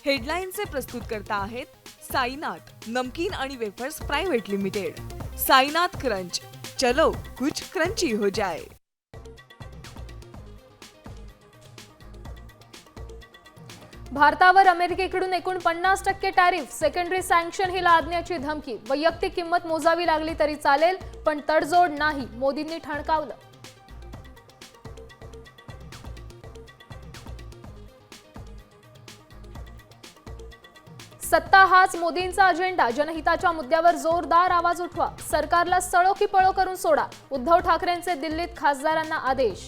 हेडलाईनचे प्रस्तुतकर्ता आहेत साईनाथ नमकीन आणि wafers private limited. Sainath crunch, चलो कुछ क्रंची हो जाए। भारतावर अमेरिकेकडून एकूण 50% टॅरिफ, सेकंडरी सँक्शन ही लादण्याची धमकी। वैयक्तिक किंमत मोजावी लागली तरी चालेल, पण तडजोड नाही, मोदींनी ठणकावलं। सत्ता हाच मोदींचा अजेंडा, जनहिताच्या मुद्द्यावर जोरदार आवाज उठवा। सरकारला सळो की पळो करून सोडा, उद्धव ठाकरेंचे दिल्लीत खासदारांना आदेश।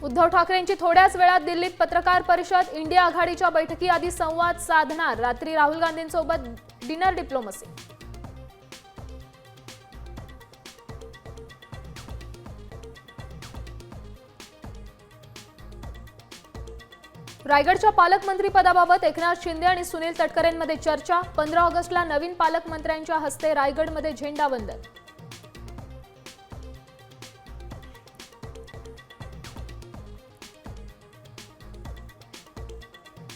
उद्धव ठाकरेंची थोड्याच वेळात दिल्लीत पत्रकार परिषद। इंडिया आघाडीच्या बैठकीआधी संवाद साधणार, रात्री राहुल गांधींसोबत डिनर डिप्लोमसी। रायगडच्या पालकमंत्री पदाबाबत एकनाथ शिंदे आणि सुनील तटकरेंमध्ये चर्चा। 15 ऑगस्टला नवीन पालकमंत्र्यांच्या हस्ते रायगडमध्ये झेंडावंदन।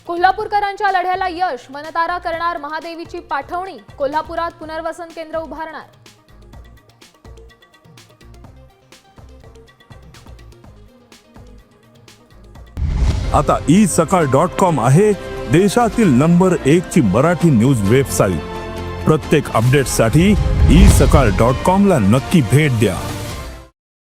कोल्हापूरकरांच्या लढ्याला यश, मनतारा करणार महादेवीची पाठवणी। कोल्हापुरात पुनर्वसन केंद्र उभारणार। आता isakal.com आहे देशातील नंबर 1 ची मराठी न्यूज वेबसाईट। प्रत्येक अपडेटसाठी isakal.com ला नक्की भेट द्या।